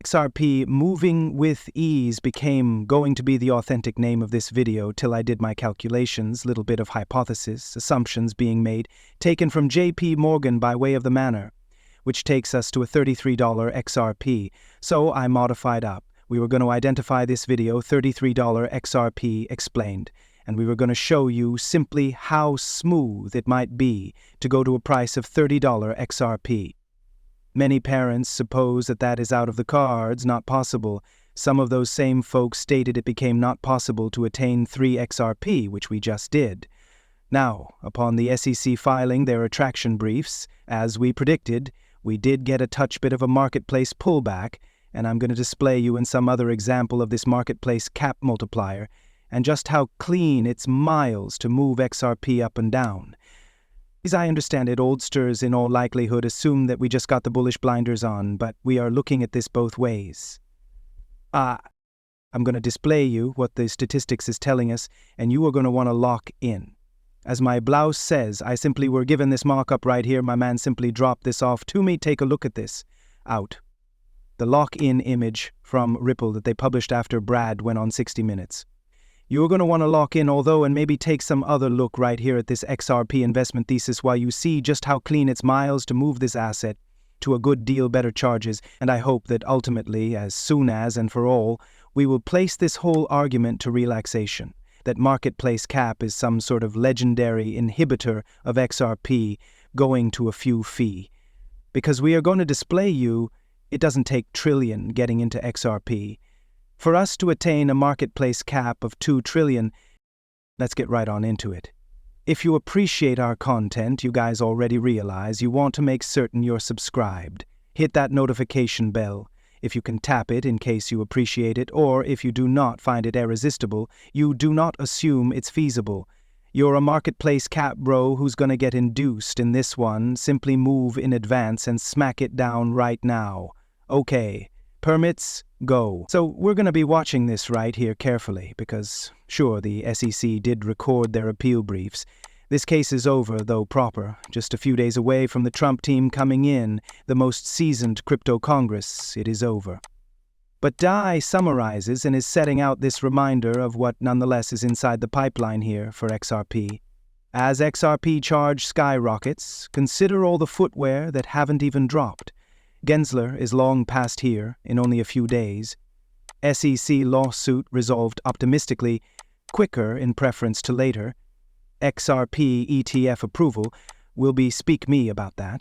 XRP moving with ease became going to be the authentic name of this video till I did my calculations, little bit of hypothesis, assumptions being made, taken from JP Morgan by way of the manner, which takes us to a $33 XRP, so I modified up. We were going to identify this video $33 XRP explained, and we were going to show you simply how smooth it might be to go to a price of $30 XRP. Many parents suppose that that is out of the cards, not possible. Some of those same folks stated it became not possible to attain 3 XRP, which we just did. Now, upon the SEC filing their attraction briefs, as we predicted, we did get a touch bit of a marketplace pullback, and I'm going to display you in some other example of this marketplace cap multiplier, and just how clean it's miles to move XRP up and down. As I understand it, oldsters in all likelihood assume that we just got the bullish blinders on, but we are looking at this both ways. I'm going to display you what the statistics is telling us, and you are going to want to lock in. As my blouse says, I simply were given this mock-up right here. My man simply dropped this off to me. Take a look at this. Out. The lock-in image from Ripple that they published after Brad went on 60 Minutes. You're going to want to lock in, although, and maybe take some other look right here at this XRP investment thesis while you see just how clean it's miles to move this asset to a good deal better charges, and I hope that ultimately, as soon as and for all, we will place this whole argument to relaxation, that marketplace cap is some sort of legendary inhibitor of XRP going to a few fee. Because we are going to display you, it doesn't take trillion getting into XRP. For us to attain a marketplace cap of 2 trillion, let's get right on into it. If you appreciate our content, you guys already realize you want to make certain you're subscribed. Hit that notification bell. If you can tap it in case you appreciate it, or if you do not find it irresistible, you do not assume it's feasible. You're a marketplace cap bro who's gonna get induced in this one. Simply move in advance and smack it down right now. Okay. Permits, go. So we're going to be watching this right here carefully because, sure, the SEC did record their appeal briefs. This case is over, though proper, just a few days away from the Trump team coming in, the most seasoned crypto Congress. It is over. But Dai summarizes and is setting out this reminder of what nonetheless is inside the pipeline here for XRP. As XRP charge skyrockets, consider all the footwear that haven't even dropped. Gensler is long past here, in only a few days. SEC lawsuit resolved optimistically, quicker in preference to later. XRP ETF approval will be speak me about that.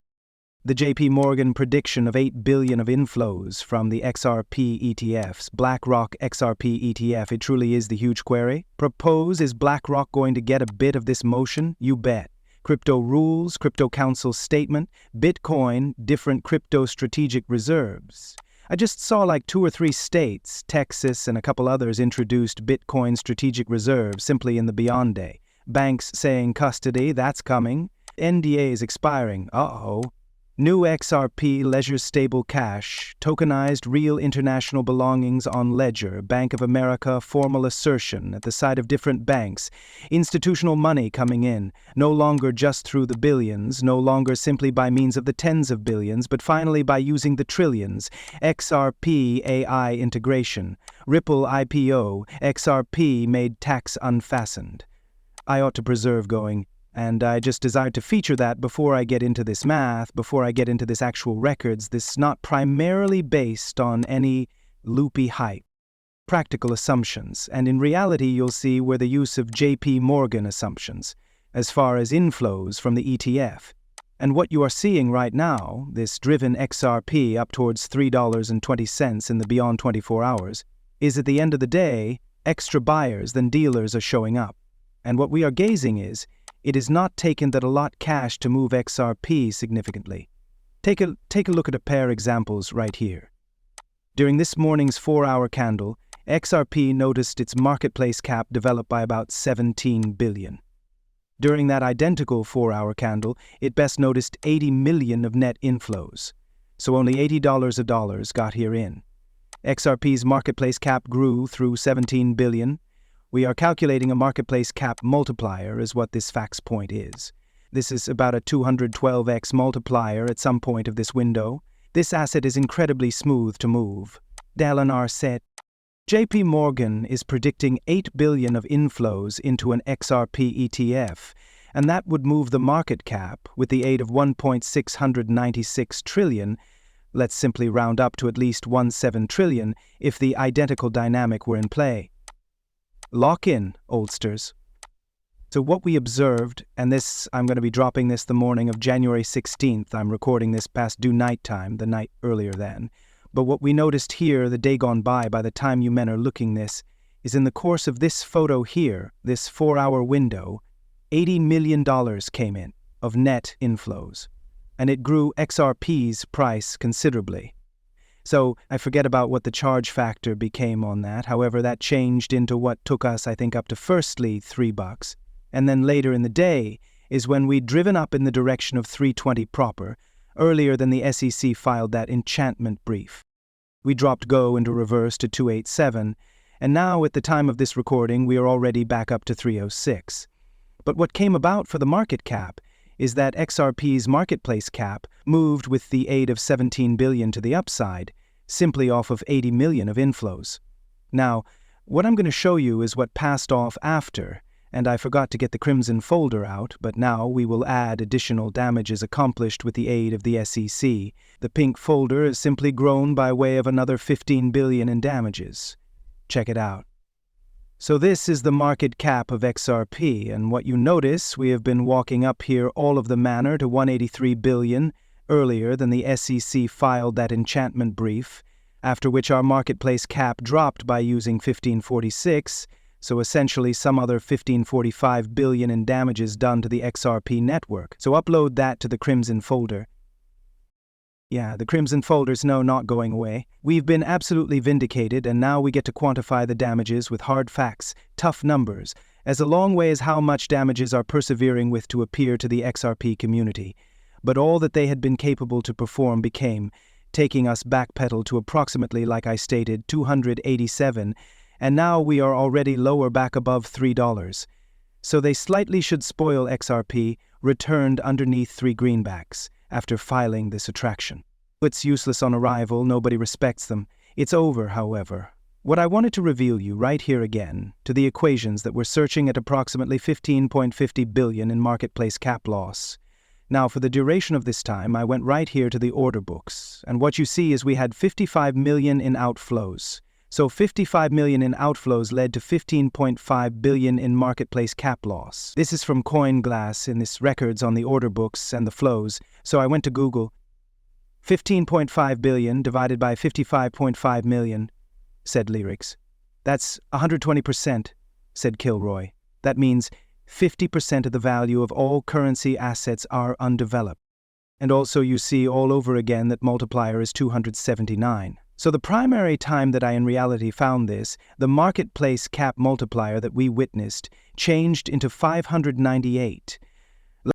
The JP Morgan prediction of 8 billion of inflows from the XRP ETFs. BlackRock XRP ETF, it truly is the huge query. Propose, is BlackRock going to get a bit of this motion? You bet. Crypto rules, Crypto Council statement, Bitcoin, different crypto strategic reserves. I just saw like 2 or 3 states, Texas and a couple others, introduced Bitcoin strategic reserves simply in the beyond day. Banks saying custody, that's coming. NDA is expiring, uh-oh. New XRP Ledger Stable Cash, tokenized real international belongings on Ledger, Bank of America formal assertion at the side of different banks, institutional money coming in, no longer just through the billions, no longer simply by means of the tens of billions, but finally by using the trillions, XRP AI integration, Ripple IPO, XRP made tax unfastened. I ought to preserve going. And I just desired to feature that before I get into this math, before I get into this actual records, this not primarily based on any loopy hype. Practical assumptions, and in reality you'll see where the use of JP Morgan assumptions, as far as inflows from the ETF. And what you are seeing right now, this driven XRP up towards $3.20 in the beyond 24 hours, is at the end of the day, extra buyers than dealers are showing up. And what we are gazing is, it is not taken that a lot cash to move XRP significantly. Take a look at a pair examples right here. During this morning's 4-hour candle, XRP noticed its marketplace cap develop by about 17 billion. During that identical 4-hour candle, it best noticed 80 million of net inflows. So only $80 of dollars got here in. XRP's marketplace cap grew through 17 billion. We are calculating a marketplace cap multiplier is what this fax point is. This is about a 212x multiplier at some point of this window. This asset is incredibly smooth to move. Dalinar said. JP Morgan is predicting 8 billion of inflows into an XRP ETF, and that would move the market cap with the aid of 1.696 trillion. Let's simply round up to at least 17 trillion if the identical dynamic were in play. Lock in, oldsters. So what we observed, and this, I'm going to be dropping this the morning of January 16th, I'm recording this past due night time, the night earlier then, but what we noticed here the day gone by the time you men are looking this, is in the course of this photo here, this 4-hour window, $80 million came in of net inflows, and it grew XRP's price considerably. So I forget about what the charge factor became on that, however that changed into what took us I think up to firstly $3, and then later in the day is when we'd driven up in the direction of 320 proper, earlier than the SEC filed that enchantment brief. We dropped Go into reverse to 287, and now at the time of this recording we are already back up to 306. But what came about for the market cap is that XRP's marketplace cap moved with the aid of 17 billion to the upside, simply off of 80 million of inflows. Now, what I'm going to show you is what passed off after, and I forgot to get the crimson folder out, but now we will add additional damages accomplished with the aid of the SEC. The pink folder is simply grown by way of another 15 billion in damages. Check it out. So this is the market cap of XRP, and what you notice, we have been walking up here all of the manner to 183 billion, earlier than the SEC filed that enchantment brief, after which our marketplace cap dropped by using 1546, so essentially some other 1545 billion in damages done to the XRP network. So upload that to the crimson folder. Yeah, the crimson folder's not going away. We've been absolutely vindicated, and now we get to quantify the damages with hard facts, tough numbers, as a long way as how much damages are persevering with to appear to the XRP community. But all that they had been capable to perform became, taking us backpedal to approximately, like I stated, 287, and now we are already lower back above $3. So they slightly should spoil XRP, returned underneath 3 greenbacks, after filing this attraction. It's useless on arrival, nobody respects them. It's over, however. What I wanted to reveal you right here again, to the equations that we're searching at approximately 15.50 billion in marketplace cap loss. Now, for the duration of this time, I went right here to the order books, and what you see is we had 55 million in outflows. So 55 million in outflows led to 15.5 billion in marketplace cap loss. This is from CoinGlass in this records on the order books and the flows, so I went to Google. 15.5 billion divided by 55.5 million, said Lyrics. That's 120%, said Kilroy. That means 50% of the value of all currency assets are undeveloped. And also you see all over again that multiplier is 279. So the primary time that I in reality found this, the marketplace cap multiplier that we witnessed, changed into 598,